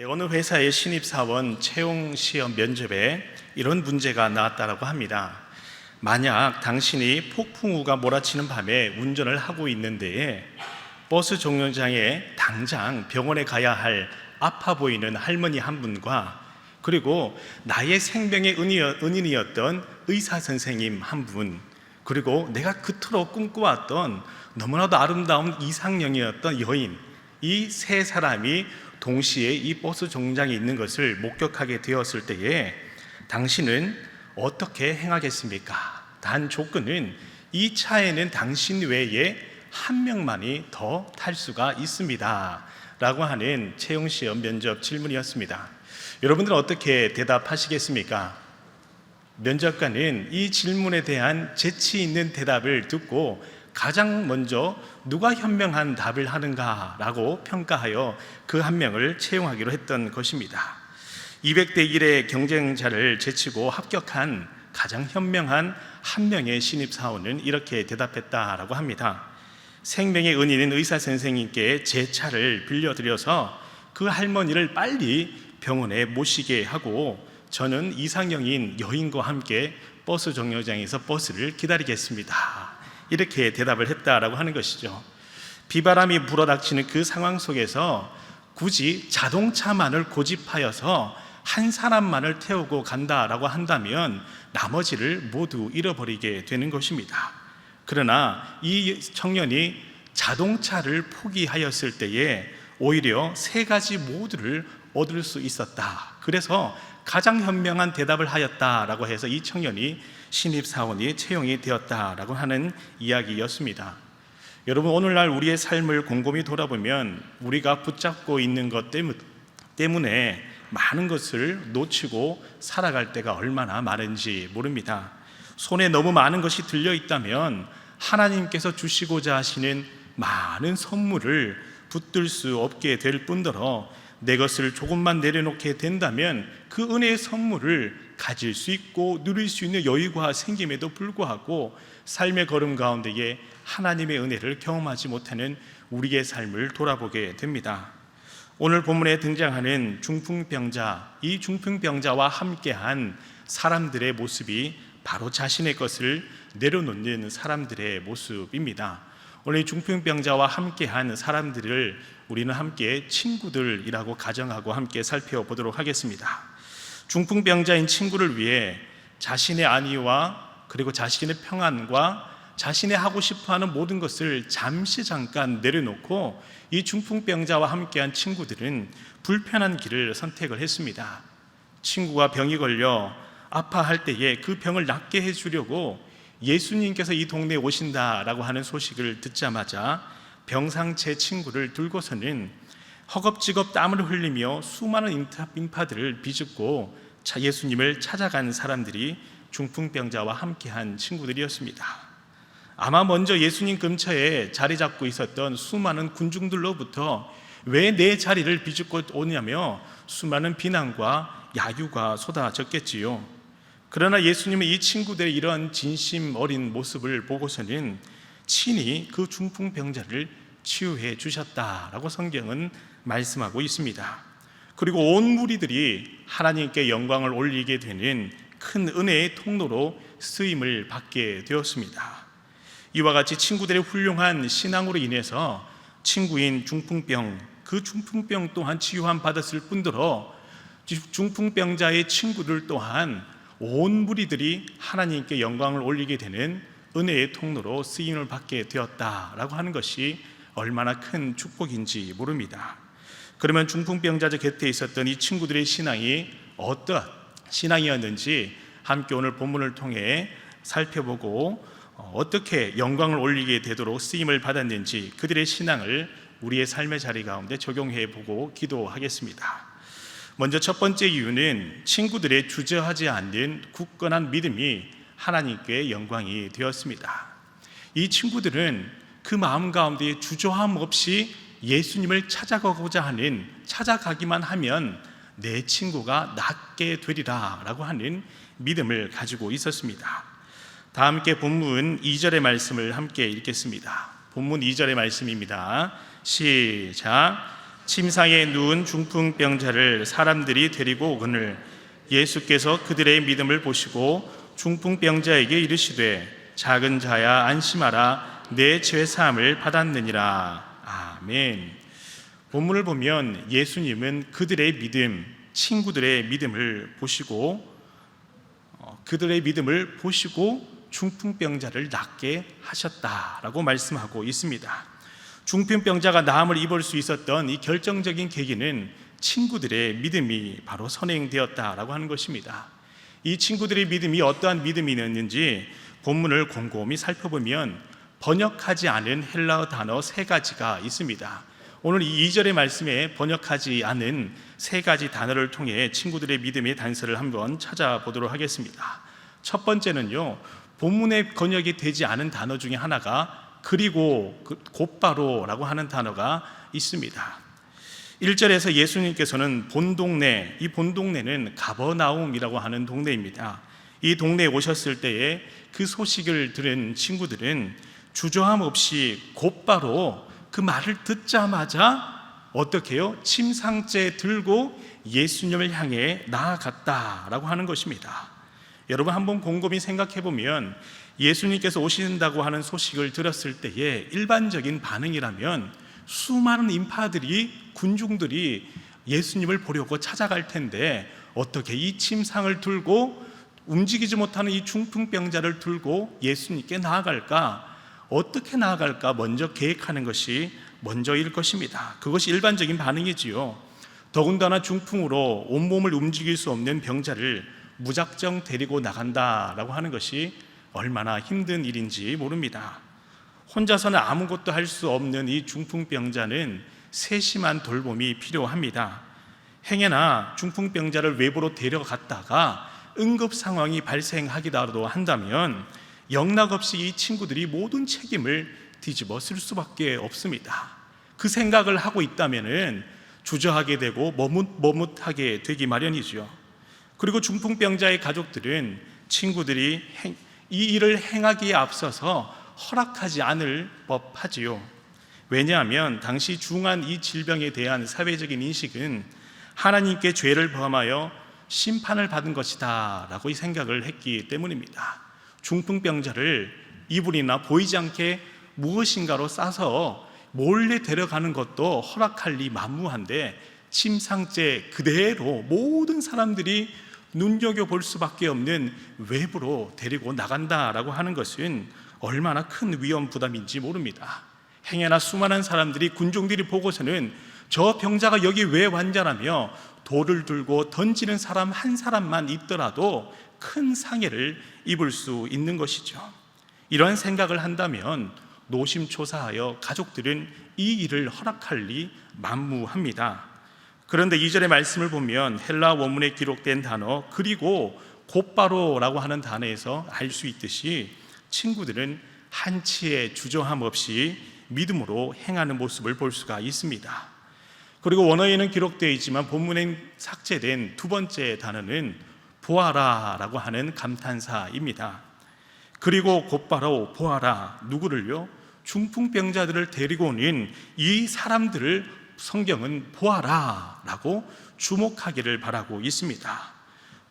어느 회사의 신입사원 채용시험 면접에 이런 문제가 나왔다고 합니다. 만약 당신이 폭풍우가 몰아치는 밤에 운전을 하고 있는데 버스 정류장에 당장 병원에 가야 할 아파 보이는 할머니 한 분과 그리고 나의 생명의 은인이었던 의사 선생님 한 분, 그리고 내가 그토록 꿈꿔왔던 너무나도 아름다운 이상형이었던 여인, 이 세 사람이 동시에 이 버스 정류장에 있는 것을 목격하게 되었을 때에 당신은 어떻게 행하겠습니까? 단 조건은 이 차에는 당신 외에 한 명만이 더 탈 수가 있습니다 라고 하는 채용시험 면접 질문이었습니다. 여러분들은 어떻게 대답하시겠습니까? 면접관은 이 질문에 대한 재치 있는 대답을 듣고 가장 먼저 누가 현명한 답을 하는가 라고 평가하여 그 한 명을 채용하기로 했던 것입니다. 200대 1의 경쟁자를 제치고 합격한 가장 현명한 한 명의 신입사원은 이렇게 대답했다라고 합니다. 생명의 은인인 의사 선생님께 제 차를 빌려드려서 그 할머니를 빨리 병원에 모시게 하고 저는 이상형인 여인과 함께 버스 정류장에서 버스를 기다리겠습니다. 이렇게 대답을 했다라고 하는 것이죠. 비바람이 불어닥치는 그 상황 속에서 굳이 자동차만을 고집하여서 한 사람만을 태우고 간다라고 한다면 나머지를 모두 잃어버리게 되는 것입니다. 그러나 이 청년이 자동차를 포기하였을 때에 오히려 세 가지 모두를 얻을 수 있었다. 그래서 가장 현명한 대답을 하였다라고 해서 이 청년이 신입사원이 채용이 되었다라고 하는 이야기였습니다. 여러분, 오늘날 우리의 삶을 곰곰이 돌아보면 우리가 붙잡고 있는 것 때문에 많은 것을 놓치고 살아갈 때가 얼마나 많은지 모릅니다. 손에 너무 많은 것이 들려 있다면 하나님께서 주시고자 하시는 많은 선물을 붙들 수 없게 될 뿐더러 내 것을 조금만 내려놓게 된다면 그 은혜의 선물을 가질 수 있고 누릴 수 있는 여유가 생김에도 불구하고 삶의 걸음 가운데에 하나님의 은혜를 경험하지 못하는 우리의 삶을 돌아보게 됩니다. 오늘 본문에 등장하는 중풍병자, 이 중풍병자와 함께한 사람들의 모습이 바로 자신의 것을 내려놓는 사람들의 모습입니다. 오늘 이 중풍병자와 함께한 사람들을 우리는 함께 친구들이라고 가정하고 함께 살펴보도록 하겠습니다. 중풍병자인 친구를 위해 자신의 안위와 그리고 자신의 평안과 자신의 하고 싶어하는 모든 것을 잠깐 내려놓고 이 중풍병자와 함께한 친구들은 불편한 길을 선택을 했습니다. 친구가 병이 걸려 아파할 때에 그 병을 낫게 해주려고 예수님께서 이 동네에 오신다라고 하는 소식을 듣자마자 병상체 친구를 들고서는 허겁지겁 땀을 흘리며 수많은 인파들을 비집고 예수님을 찾아간 사람들이 중풍병자와 함께한 친구들이었습니다. 아마 먼저 예수님 근처에 자리 잡고 있었던 수많은 군중들로부터 왜 내 자리를 비집고 오냐며 수많은 비난과 야유가 쏟아졌겠지요. 그러나 예수님은 이 친구들의 이런 진심 어린 모습을 보고서는 친히 그 중풍병자를 치유해 주셨다라고 성경은 말씀하고 있습니다. 그리고 온 무리들이 하나님께 영광을 올리게 되는 큰 은혜의 통로로 쓰임을 받게 되었습니다. 이와 같이 친구들의 훌륭한 신앙으로 인해서 친구인 중풍병, 그 중풍병 또한 치유함 받았을 뿐더러 중풍병자의 친구들 또한 온 무리들이 하나님께 영광을 올리게 되는 은혜의 통로로 쓰임을 받게 되었다라고 하는 것이 얼마나 큰 축복인지 모릅니다. 그러면 중풍병자들 곁에 있었던 이 친구들의 신앙이 어떤 신앙이었는지 함께 오늘 본문을 통해 살펴보고 어떻게 영광을 올리게 되도록 쓰임을 받았는지 그들의 신앙을 우리의 삶의 자리 가운데 적용해 보고 기도하겠습니다. 먼저 첫 번째 이유는 친구들의 주저하지 않는 굳건한 믿음이 하나님께 영광이 되었습니다. 이 친구들은 그 마음 가운데 주저함 없이 예수님을 찾아가기만 하면 내 친구가 낫게 되리라 라고 하는 믿음을 가지고 있었습니다. 다 함께 본문 2절의 말씀을 함께 읽겠습니다. 본문 2절의 말씀입니다. 시작. 침상에 누운 중풍병자를 사람들이 데리고 오거늘 예수께서 그들의 믿음을 보시고 중풍병자에게 이르시되 작은 자야 안심하라 내 죄 사함을 받았느니라. 아멘. 본문을 보면 예수님은 그들의 믿음, 친구들의 믿음을 보시고 중풍병자를 낫게 하셨다라고 말씀하고 있습니다. 중풍병자가 나음을 입을 수 있었던 이 결정적인 계기는 친구들의 믿음이 바로 선행되었다라고 하는 것입니다. 이 친구들의 믿음이 어떠한 믿음이었는지 본문을 곰곰이 살펴보면 번역하지 않은 헬라어 단어 3가지가 있습니다. 오늘 이 2절의 말씀에 번역하지 않은 3가지 단어를 통해 친구들의 믿음의 단서를 한번 찾아보도록 하겠습니다. 첫 번째는요, 본문에 번역이 되지 않은 단어 중에 하나가 그리고 곧바로라고 하는 단어가 있습니다. 1절에서 예수님께서는 이 본동네는 가버나움이라고 하는 동네입니다. 이 동네에 오셨을 때에 그 소식을 들은 친구들은 주저함 없이 곧바로 그 말을 듣자마자 어떻게 해요? 침상째 들고 예수님을 향해 나아갔다라고 하는 것입니다. 여러분 한번 곰곰이 생각해 보면 예수님께서 오신다고 하는 소식을 들었을 때에 일반적인 반응이라면 수많은 인파들이, 군중들이 예수님을 보려고 찾아갈 텐데 어떻게 이 침상을 들고 움직이지 못하는 이 중풍병자를 들고 예수님께 나아갈까? 어떻게 나아갈까 먼저 계획하는 것이 먼저일 것입니다. 그것이 일반적인 반응이지요. 더군다나 중풍으로 온몸을 움직일 수 없는 병자를 무작정 데리고 나간다라고 하는 것이 얼마나 힘든 일인지 모릅니다. 혼자서는 아무것도 할 수 없는 이 중풍병자는 세심한 돌봄이 필요합니다. 행여나 중풍병자를 외부로 데려갔다가 응급 상황이 발생하기라도 한다면 영락없이 이 친구들이 모든 책임을 뒤집어 쓸 수밖에 없습니다. 그 생각을 하고 있다면 주저하게 되고 머뭇하게 되기 마련이죠. 그리고 중풍병자의 가족들은 친구들이 이 일을 행하기에 앞서서 허락하지 않을 법하지요. 왜냐하면 당시 중한 이 질병에 대한 사회적인 인식은 하나님께 죄를 범하여 심판을 받은 것이다 라고 이 생각을 했기 때문입니다. 중풍병자를 이불이나 보이지 않게 무엇인가로 싸서 몰래 데려가는 것도 허락할 리 만무한데 침상째 그대로 모든 사람들이 눈여겨볼 수밖에 없는 외부로 데리고 나간다라고 하는 것은 얼마나 큰 위험 부담인지 모릅니다. 행여나 수많은 사람들이, 군중들이 보고서는 저 병자가 여기 왜 왔냐라며 돌을 들고 던지는 사람 한 사람만 있더라도 큰 상해를 입을 수 있는 것이죠. 이러한 생각을 한다면 노심초사하여 가족들은 이 일을 허락할 리 만무합니다. 그런데 2절의 말씀을 보면 헬라 원문에 기록된 단어 그리고 곧바로라고 하는 단어에서 알 수 있듯이 친구들은 한치의 주저함 없이 믿음으로 행하는 모습을 볼 수가 있습니다. 그리고 원어에는 기록되어 있지만 본문에 삭제된 두 번째 단어는 보아라라고 하는 감탄사입니다. 그리고 곧바로 보아라, 누구를요? 중풍병자들을 데리고 오는 이 사람들을 성경은 보아라라고 주목하기를 바라고 있습니다.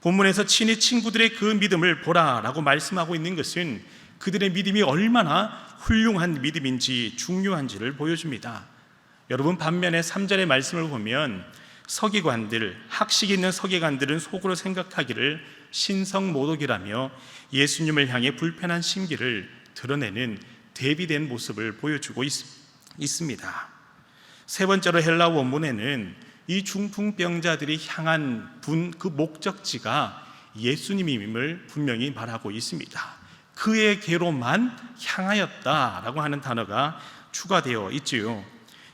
본문에서 친히 친구들의 그 믿음을 보라라고 말씀하고 있는 것은 그들의 믿음이 얼마나 훌륭한 믿음인지 중요한지를 보여줍니다. 여러분 반면에 3절의 말씀을 보면 서기관들, 학식 있는 서기관들은 속으로 생각하기를 신성모독이라며 예수님을 향해 불편한 심기를 드러내는 대비된 모습을 보여주고 있습니다. 세 번째로 헬라 원문에는 이 중풍병자들이 향한 그 목적지가 예수님임을 분명히 말하고 있습니다. 그에게로만 향하였다라고 하는 단어가 추가되어 있지요.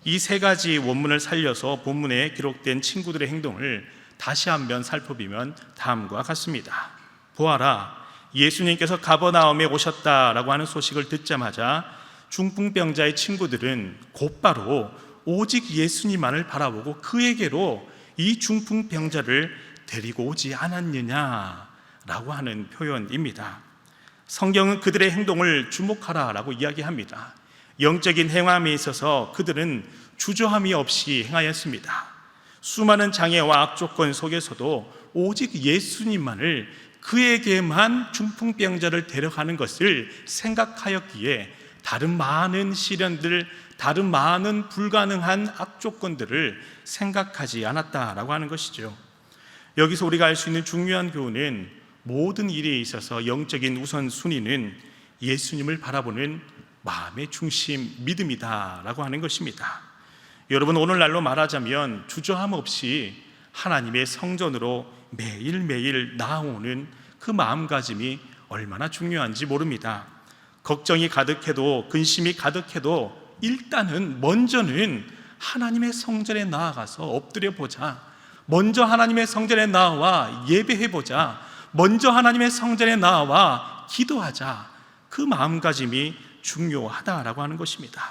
이 3가지 원문을 살려서 본문에 기록된 친구들의 행동을 다시 한번 살펴보면 다음과 같습니다. 보아라, 예수님께서 가버나움에 오셨다라고 하는 소식을 듣자마자 중풍병자의 친구들은 곧바로 오직 예수님만을 바라보고 그에게로 이 중풍병자를 데리고 오지 않았느냐라고 하는 표현입니다. 성경은 그들의 행동을 주목하라라고 이야기합니다. 영적인 행함에 있어서 그들은 주저함이 없이 행하였습니다. 수많은 장애와 악조건 속에서도 오직 예수님만을, 그에게만 중풍병자를 데려가는 것을 생각하였기에 다른 많은 시련들, 다른 많은 불가능한 악조건들을 생각하지 않았다라고 하는 것이죠. 여기서 우리가 알 수 있는 중요한 교훈은 모든 일에 있어서 영적인 우선순위는 예수님을 바라보는 마음의 중심, 믿음이다라고 하는 것입니다. 여러분, 오늘날로 말하자면 주저함 없이 하나님의 성전으로 매일매일 나아오는 그 마음가짐이 얼마나 중요한지 모릅니다. 걱정이 가득해도, 근심이 가득해도 일단은 먼저는 하나님의 성전에 나아가서 엎드려 보자. 먼저 하나님의 성전에 나와 예배해 보자. 먼저 하나님의 성전에 나와 기도하자. 그 마음가짐이 중요하다라고 하는 것입니다.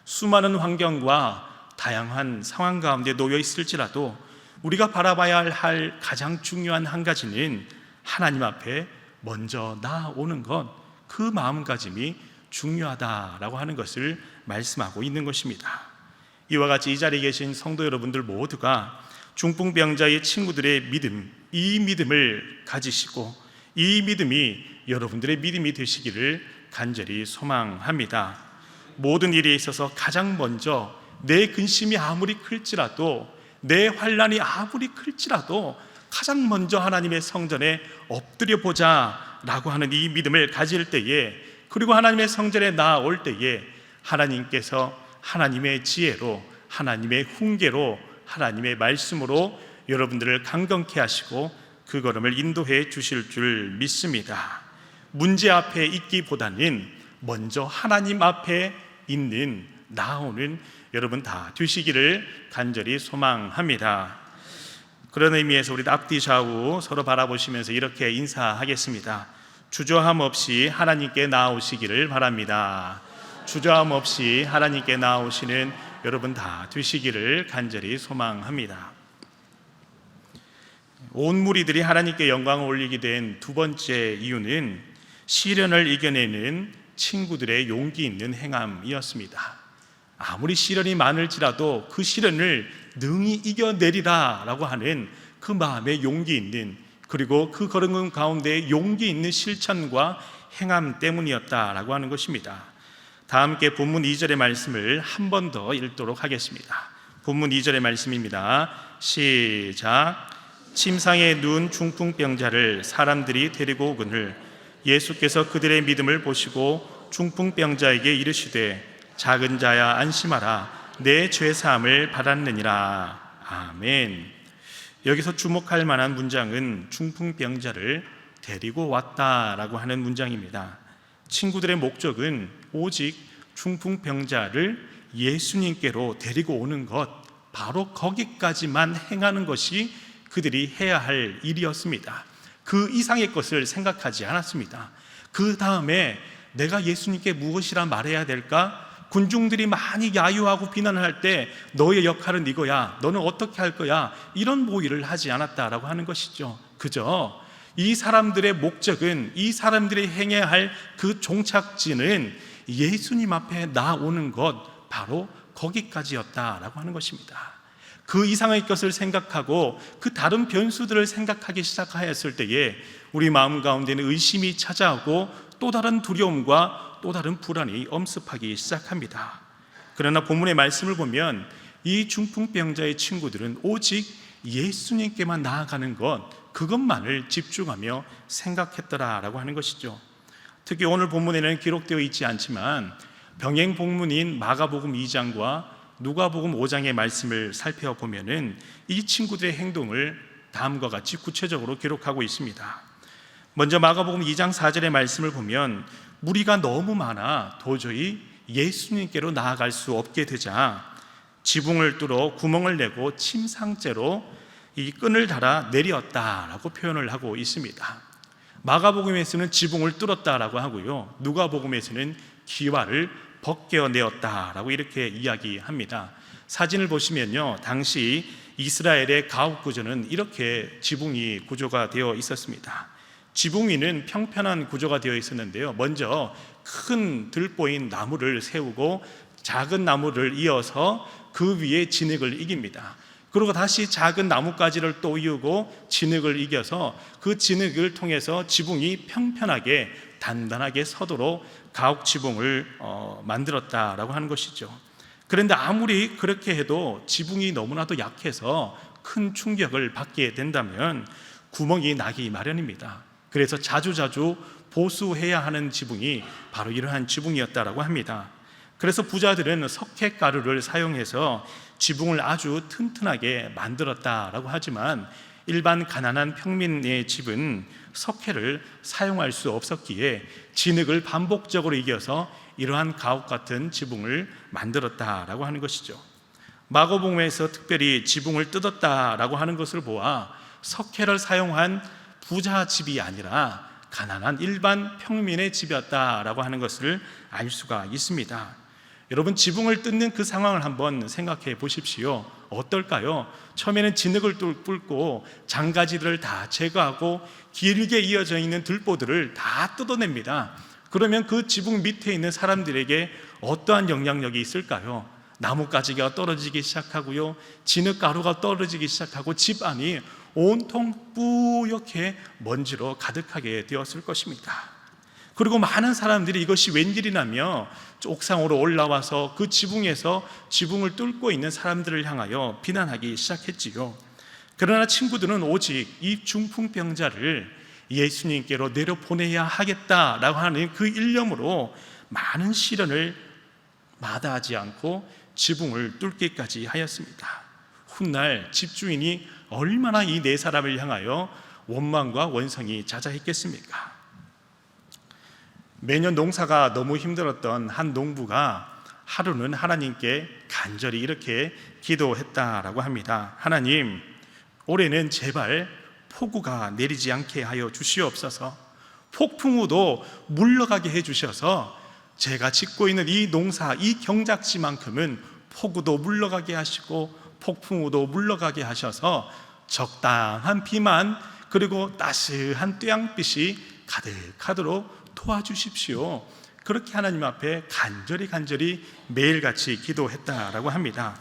수많은 환경과 다양한 상황 가운데 놓여 있을지라도 우리가 바라봐야 할 가장 중요한 한 가지는 하나님 앞에 먼저 나아오는 것, 그 마음가짐이 중요하다라고 하는 것을 말씀하고 있는 것입니다. 이와 같이 이 자리에 계신 성도 여러분들 모두가 중풍병자의 친구들의 믿음, 이 믿음을 가지시고 이 믿음이 여러분들의 믿음이 되시기를 간절히 소망합니다. 모든 일에 있어서 가장 먼저 내 근심이 아무리 클지라도, 내 환난이 아무리 클지라도 가장 먼저 하나님의 성전에 엎드려 보자라고 하는 이 믿음을 가질 때에, 그리고 하나님의 성전에 나아올 때에 하나님께서 하나님의 지혜로, 하나님의 훈계로, 하나님의 말씀으로 여러분들을 강건케 하시고 그 걸음을 인도해 주실 줄 믿습니다. 문제 앞에 있기보다는 먼저 하나님 앞에 있는, 나오는 여러분 다 되시기를 간절히 소망합니다. 그런 의미에서 우리 앞뒤 좌우 서로 바라보시면서 이렇게 인사하겠습니다. 주저함 없이 하나님께 나오시기를 바랍니다. 주저함 없이 하나님께 나오시는 여러분 다 되시기를 간절히 소망합니다. 온 무리들이 하나님께 영광을 올리게 된 두 번째 이유는 시련을 이겨내는 친구들의 용기 있는 행함이었습니다. 아무리 시련이 많을지라도 그 시련을 능히 이겨내리라 라고 하는 그 마음의 용기 있는, 그리고 그 걸음 가운데 용기 있는 실천과 행함 때문이었다라고 하는 것입니다. 다 함께 본문 2절의 말씀을 한 번 더 읽도록 하겠습니다. 본문 2절의 말씀입니다. 시작. 침상에 누운 중풍병자를 사람들이 데리고 오거늘 예수께서 그들의 믿음을 보시고 중풍병자에게 이르시되 작은 자야 안심하라, 내 죄사함을 받았느니라. 아멘. 여기서 주목할 만한 문장은 중풍병자를 데리고 왔다라고 하는 문장입니다. 친구들의 목적은 오직 중풍병자를 예수님께로 데리고 오는 것, 바로 거기까지만 행하는 것이 그들이 해야 할 일이었습니다. 그 이상의 것을 생각하지 않았습니다. 그 다음에 내가 예수님께 무엇이라 말해야 될까? 군중들이 많이 야유하고 비난할 때 너의 역할은 이거야, 너는 어떻게 할 거야, 이런 모의를 하지 않았다라고 하는 것이죠. 그저 이 사람들의 목적은, 이 사람들이 행해야 할 그 종착지는 예수님 앞에 나오는 것, 바로 거기까지였다라고 하는 것입니다. 그 이상의 것을 생각하고 그 다른 변수들을 생각하기 시작하였을 때에 우리 마음 가운데는 의심이 찾아오고 또 다른 두려움과 또 다른 불안이 엄습하기 시작합니다. 그러나 본문의 말씀을 보면 이 중풍병자의 친구들은 오직 예수님께만 나아가는 것, 그것만을 집중하며 생각했더라라고 하는 것이죠. 특히 오늘 본문에는 기록되어 있지 않지만 병행 본문인 마가복음 2장과 누가복음 5장의 말씀을 살펴보면은 이 친구들의 행동을 다음과 같이 구체적으로 기록하고 있습니다. 먼저 마가복음 2장 4절의 말씀을 보면 무리가 너무 많아 도저히 예수님께로 나아갈 수 없게 되자 지붕을 뚫어 구멍을 내고 침상째로 이 끈을 달아 내렸다라고 표현을 하고 있습니다. 마가복음에서는 지붕을 뚫었다라고 하고요, 누가복음에서는 기와를 벗겨내었다라고 이렇게 이야기합니다. 사진을 보시면요, 당시 이스라엘의 가옥 구조는 이렇게 지붕이 구조가 되어 있었습니다. 지붕 위는 평평한 구조가 되어 있었는데요, 먼저 큰 들보인 나무를 세우고 작은 나무를 이어서 그 위에 진흙을 이깁니다. 그리고 다시 작은 나뭇가지를 또 이우고 진흙을 이겨서 그 진흙을 통해서 지붕이 평평하게 단단하게 서도록 가옥 지붕을 만들었다라고 하는 것이죠. 그런데 아무리 그렇게 해도 지붕이 너무나도 약해서 큰 충격을 받게 된다면 구멍이 나기 마련입니다. 그래서 자주자주 보수해야 하는 지붕이 바로 이러한 지붕이었다라고 합니다. 그래서 부자들은 석회가루를 사용해서 지붕을 아주 튼튼하게 만들었다라고 하지만 일반 가난한 평민의 집은 석회를 사용할 수 없었기에 진흙을 반복적으로 이겨서 이러한 가옥 같은 지붕을 만들었다라고 하는 것이죠. 마가복음에서 특별히 지붕을 뜯었다라고 하는 것을 보아 석회를 사용한 부자 집이 아니라 가난한 일반 평민의 집이었다라고 하는 것을 알 수가 있습니다. 여러분, 지붕을 뜯는 그 상황을 한번 생각해 보십시오. 어떨까요? 처음에는 진흙을 뚫고 장가지들을 다 제거하고 길게 이어져 있는 들보들을 다 뜯어냅니다. 그러면 그 지붕 밑에 있는 사람들에게 어떠한 영향력이 있을까요? 나뭇가지가 떨어지기 시작하고요, 진흙가루가 떨어지기 시작하고 집 안이 온통 뿌옇게 먼지로 가득하게 되었을 것입니다. 그리고 많은 사람들이 이것이 웬일이냐며 옥상으로 올라와서 그 지붕에서 지붕을 뚫고 있는 사람들을 향하여 비난하기 시작했지요. 그러나 친구들은 오직 이 중풍병자를 예수님께로 내려보내야 하겠다라고 하는 그 일념으로 많은 시련을 마다하지 않고 지붕을 뚫기까지 하였습니다. 훗날 집주인이 얼마나 이 네 사람을 향하여 원망과 원성이 자자했겠습니까? 매년 농사가 너무 힘들었던 한 농부가 하루는 하나님께 간절히 이렇게 기도했다라고 합니다. 하나님, 올해는 제발 폭우가 내리지 않게 하여 주시옵소서. 폭풍우도 물러가게 해주셔서 제가 짓고 있는 이 농사, 이 경작지만큼은 폭우도 물러가게 하시고 폭풍우도 물러가게 하셔서 적당한 비만 그리고 따스한 태양빛이 가득하도록 도와주십시오. 그렇게 하나님 앞에 간절히 매일같이 기도했다라고 합니다.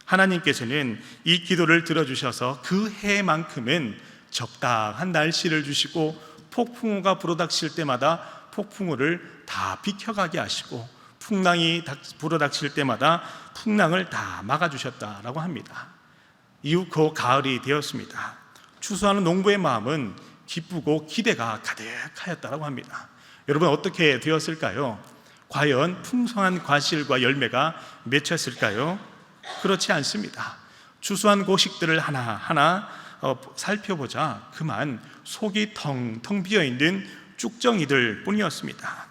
하나님께서는 이 기도를 들어주셔서 그 해만큼은 적당한 날씨를 주시고 폭풍우가 불어닥칠 때마다 폭풍우를 다 비켜가게 하시고 풍랑이 불어닥칠 때마다 풍랑을 다 막아주셨다라고 합니다. 이후 그 가을이 되었습니다. 추수하는 농부의 마음은 기쁘고 기대가 가득하였다라고 합니다. 여러분, 어떻게 되었을까요? 과연 풍성한 과실과 열매가 맺혔을까요? 그렇지 않습니다. 추수한 곡식들을 하나하나 살펴보자 그만 속이 텅텅 비어있는 쭉정이들 뿐이었습니다.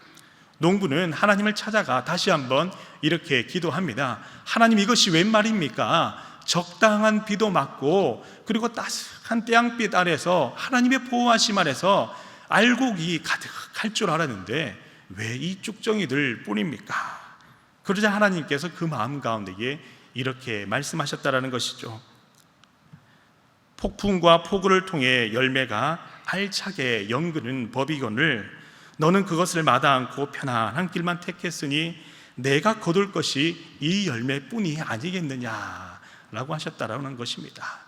농부는 하나님을 찾아가 다시 한번 이렇게 기도합니다. 하나님, 이것이 웬 말입니까? 적당한 비도 맞고 그리고 따스한 태양빛 아래서 하나님의 보호하심 아래서 알곡이 가득할 줄 알았는데 왜 이 쭉정이들 뿐입니까? 그러자 하나님께서 그 마음 가운데에 이렇게 말씀하셨다라는 것이죠. 폭풍과 폭우를 통해 열매가 알차게 연그는 법이거늘 너는 그것을 마다 않고 편안한 길만 택했으니 내가 거둘 것이 이 열매뿐이 아니겠느냐라고 하셨다라는 것입니다.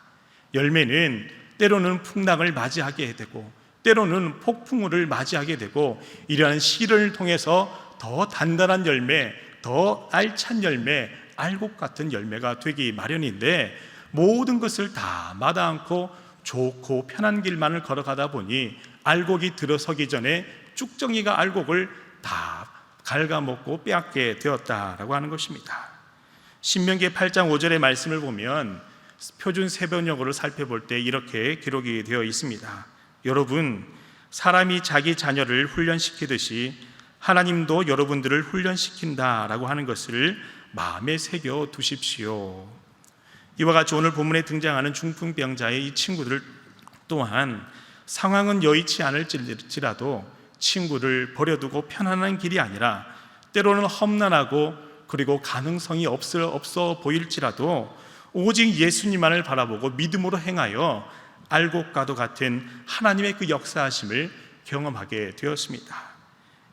열매는 때로는 풍랑을 맞이하게 되고 때로는 폭풍우를 맞이하게 되고 이러한 시련을 통해서 더 단단한 열매, 더 알찬 열매, 알곡 같은 열매가 되기 마련인데 모든 것을 다 마다 않고 좋고 편한 길만을 걸어가다 보니 알곡이 들어서기 전에 쭉정이가 알곡을 다 갉아먹고 빼앗게 되었다라고 하는 것입니다. 신명기 8장 5절의 말씀을 보면 표준 세번역어를 살펴볼 때 이렇게 기록이 되어 있습니다. 여러분, 사람이 자기 자녀를 훈련시키듯이 하나님도 여러분들을 훈련시킨다라고 하는 것을 마음에 새겨 두십시오. 이와 같이 오늘 본문에 등장하는 중풍병자의 이 친구들 또한 상황은 여의치 않을지라도 친구를 버려두고 편안한 길이 아니라 때로는 험난하고 그리고 가능성이 없어 보일지라도 오직 예수님만을 바라보고 믿음으로 행하여 알곡과도 같은 하나님의 그 역사하심을 경험하게 되었습니다.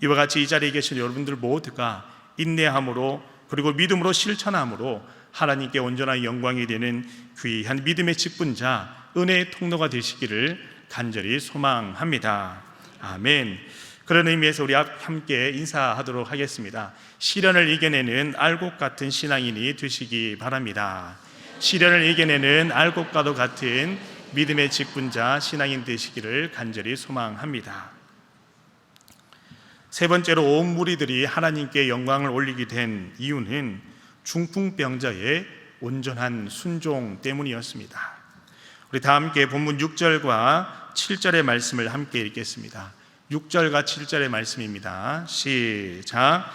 이와 같이 이 자리에 계신 여러분들 모두가 인내함으로 그리고 믿음으로 실천함으로 하나님께 온전한 영광이 되는 귀한 믿음의 직분자, 은혜의 통로가 되시기를 간절히 소망합니다. 아멘. 그런 의미에서 우리 함께 인사하도록 하겠습니다. 시련을 이겨내는 알곡 같은 신앙인이 되시기 바랍니다. 시련을 이겨내는 알곡과도 같은 믿음의 직분자 신앙인 되시기를 간절히 소망합니다. 세 번째로 온 무리들이 하나님께 영광을 올리게 된 이유는 중풍병자의 온전한 순종 때문이었습니다. 우리 다 함께 본문 6절과 7절의 말씀을 함께 읽겠습니다. 6절과 7절의 말씀입니다. 시작.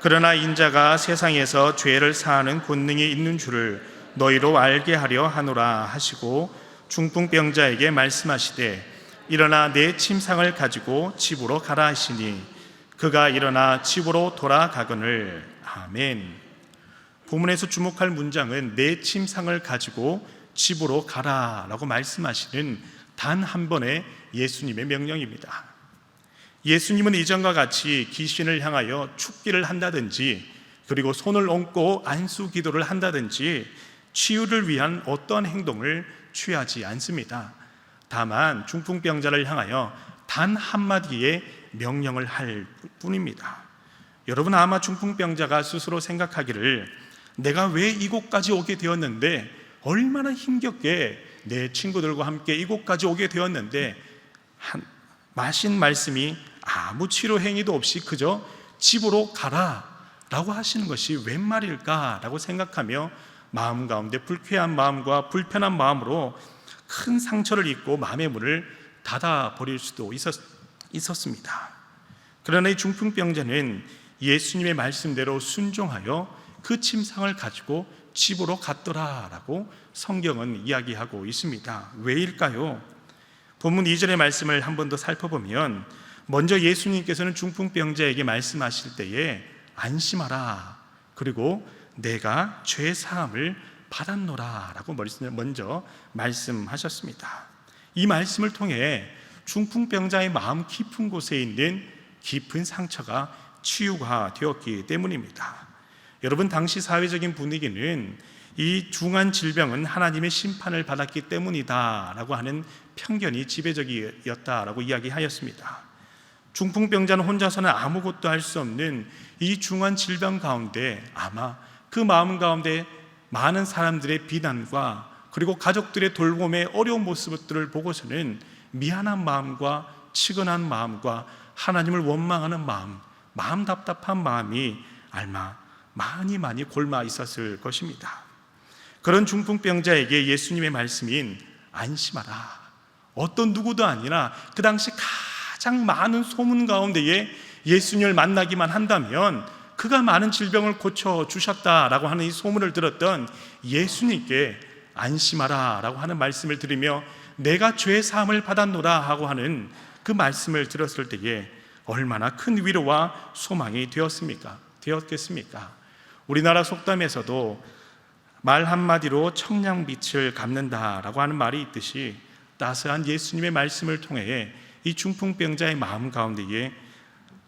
그러나 인자가 세상에서 죄를 사하는 권능이 있는 줄을 너희로 알게 하려 하노라 하시고 중풍병자에게 말씀하시되 일어나 내 침상을 가지고 집으로 가라 하시니 그가 일어나 집으로 돌아가거늘. 아멘. 본문에서 주목할 문장은 내 침상을 가지고 집으로 가라라고 말씀하시는 단 한 번의 예수님의 명령입니다. 예수님은 이전과 같이 귀신을 향하여 축기를 한다든지 그리고 손을 얹고 안수 기도를 한다든지 치유를 위한 어떠한 행동을 취하지 않습니다. 다만 중풍병자를 향하여 단 한마디의 명령을 할 뿐입니다. 여러분 아마 중풍병자가 스스로 생각하기를 내가 왜 이곳까지 오게 되었는데, 얼마나 힘겹게 내 친구들과 함께 이곳까지 오게 되었는데 마신 말씀이 아무 치료 행위도 없이 그저 집으로 가라 라고 하시는 것이 웬 말일까 라고 생각하며 마음 가운데 불쾌한 마음과 불편한 마음으로 큰 상처를 입고 마음의 문을 닫아버릴 수도 있었습니다. 그러나 이 중풍병자는 예수님의 말씀대로 순종하여 그 침상을 가지고 집으로 갔더라라고 성경은 이야기하고 있습니다. 왜일까요? 본문 2절의 말씀을 한 번 더 살펴보면 먼저 예수님께서는 중풍병자에게 말씀하실 때에 안심하라, 그리고 내가 죄 사함을 받았노라 라고 먼저 말씀하셨습니다. 이 말씀을 통해 중풍병자의 마음 깊은 곳에 있는 깊은 상처가 치유가 되었기 때문입니다. 여러분, 당시 사회적인 분위기는 이 중한 질병은 하나님의 심판을 받았기 때문이다 라고 하는 편견이 지배적이었다라고 이야기하였습니다. 중풍병자는 혼자서는 아무것도 할 수 없는 이 중한 질병 가운데 아마 그 마음 가운데 많은 사람들의 비난과 그리고 가족들의 돌봄의 어려운 모습들을 보고서는 미안한 마음과 치근한 마음과 하나님을 원망하는 마음 답답한 마음이 아마 많이 골마 있었을 것입니다. 그런 중풍병자에게 예수님의 말씀인 안심하라, 어떤 누구도 아니라 그 당시 가장 많은 소문 가운데에 예수님을 만나기만 한다면 그가 많은 질병을 고쳐주셨다라고 하는 이 소문을 들었던 예수님께 안심하라 라고 하는 말씀을 들으며 내가 죄 사함을 받았노라 하고 하는 그 말씀을 들었을 때에 얼마나 큰 위로와 소망이 되었겠습니까? 우리나라 속담에서도 말 한마디로 청량빛을 갚는다라고 하는 말이 있듯이 따스한 예수님의 말씀을 통해 이 중풍병자의 마음 가운데에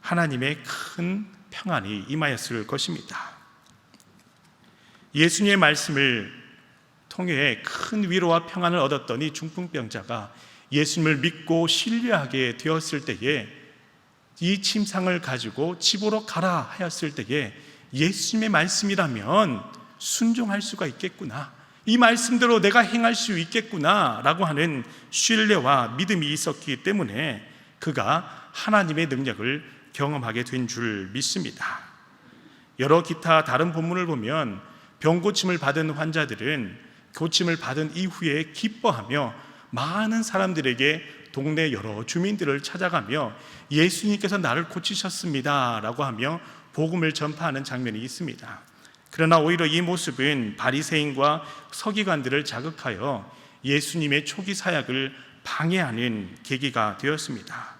하나님의 큰 평안이 임하였을 것입니다. 예수님의 말씀을 통해 큰 위로와 평안을 얻었던 이 중풍병자가 예수님을 믿고 신뢰하게 되었을 때에 이 침상을 가지고 집으로 가라 하였을 때에 예수님의 말씀이라면 순종할 수가 있겠구나, 이 말씀대로 내가 행할 수 있겠구나 라고 하는 신뢰와 믿음이 있었기 때문에 그가 하나님의 능력을 경험하게 된 줄 믿습니다. 여러 기타 다른 본문을 보면 병고침을 받은 환자들은 고침을 받은 이후에 기뻐하며 많은 사람들에게 동네 여러 주민들을 찾아가며 예수님께서 나를 고치셨습니다 라고 하며 복음을 전파하는 장면이 있습니다. 그러나 오히려 이 모습은 바리새인과 서기관들을 자극하여 예수님의 초기 사역을 방해하는 계기가 되었습니다.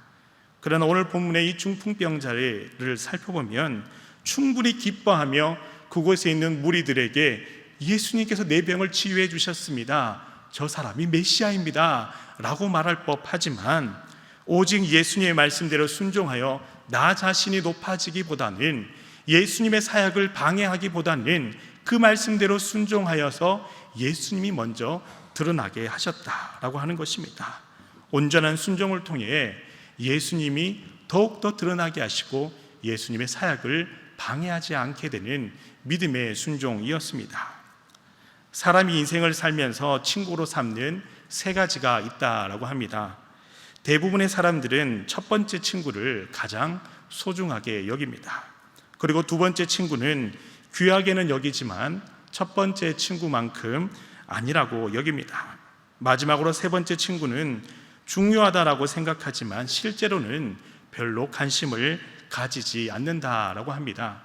그러나 오늘 본문의 이 중풍병자를 살펴보면 충분히 기뻐하며 그곳에 있는 무리들에게 예수님께서 내 병을 치유해 주셨습니다, 저 사람이 메시아입니다 라고 말할 법하지만 오직 예수님의 말씀대로 순종하여 나 자신이 높아지기보다는, 예수님의 사역을 방해하기보다는 그 말씀대로 순종하여서 예수님이 먼저 드러나게 하셨다라고 하는 것입니다. 온전한 순종을 통해 예수님이 더욱더 드러나게 하시고 예수님의 사역을 방해하지 않게 되는 믿음의 순종이었습니다. 사람이 인생을 살면서 친구로 삼는 세 가지가 있다라고 합니다. 대부분의 사람들은 첫 번째 친구를 가장 소중하게 여깁니다. 그리고 두 번째 친구는 귀하게는 여기지만 첫 번째 친구만큼 아니라고 여깁니다. 마지막으로 세 번째 친구는 중요하다라고 생각하지만 실제로는 별로 관심을 가지지 않는다라고 합니다.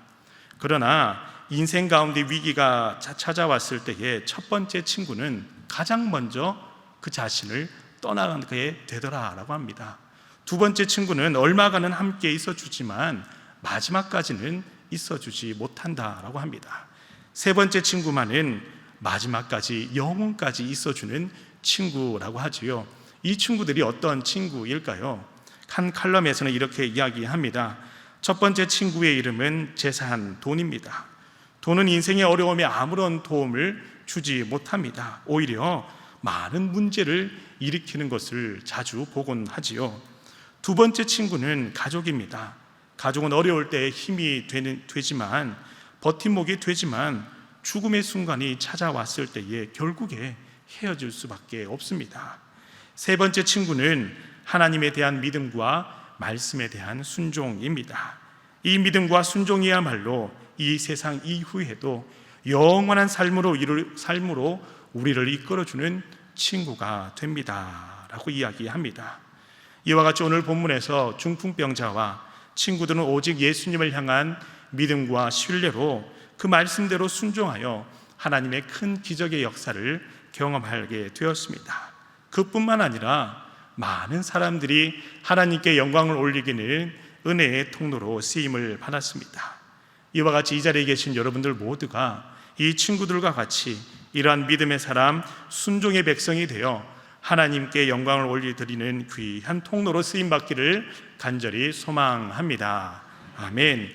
그러나 인생 가운데 위기가 찾아왔을 때에 첫 번째 친구는 가장 먼저 그 자신을 떠나게 되더라라고 합니다. 두 번째 친구는 얼마간은 함께 있어주지만 마지막까지는 있어주지 못한다라고 합니다. 세 번째 친구만은 마지막까지, 영혼까지 있어주는 친구라고 하지요. 이 친구들이 어떤 친구일까요? 한 칼럼에서는 이렇게 이야기합니다. 첫 번째 친구의 이름은 재산, 돈입니다. 돈은 인생의 어려움에 아무런 도움을 주지 못합니다. 오히려 많은 문제를 일으키는 것을 자주 보곤 하지요. 두 번째 친구는 가족입니다. 가족은 어려울 때 힘이 되지만, 버팀목이 되지만 죽음의 순간이 찾아왔을 때에 결국에 헤어질 수밖에 없습니다. 세 번째 친구는 하나님에 대한 믿음과 말씀에 대한 순종입니다. 이 믿음과 순종이야말로 이 세상 이후에도 영원한 삶으로 우리를 이끌어주는 친구가 됩니다 라고 이야기합니다. 이와 같이 오늘 본문에서 중풍병자와 친구들은 오직 예수님을 향한 믿음과 신뢰로 그 말씀대로 순종하여 하나님의 큰 기적의 역사를 경험하게 되었습니다. 그뿐만 아니라 많은 사람들이 하나님께 영광을 올리기는 은혜의 통로로 쓰임을 받았습니다. 이와 같이 이 자리에 계신 여러분들 모두가 이 친구들과 같이 이러한 믿음의 사람, 순종의 백성이 되어 하나님께 영광을 올려드리는 귀한 통로로 쓰임받기를 간절히 소망합니다. 아멘.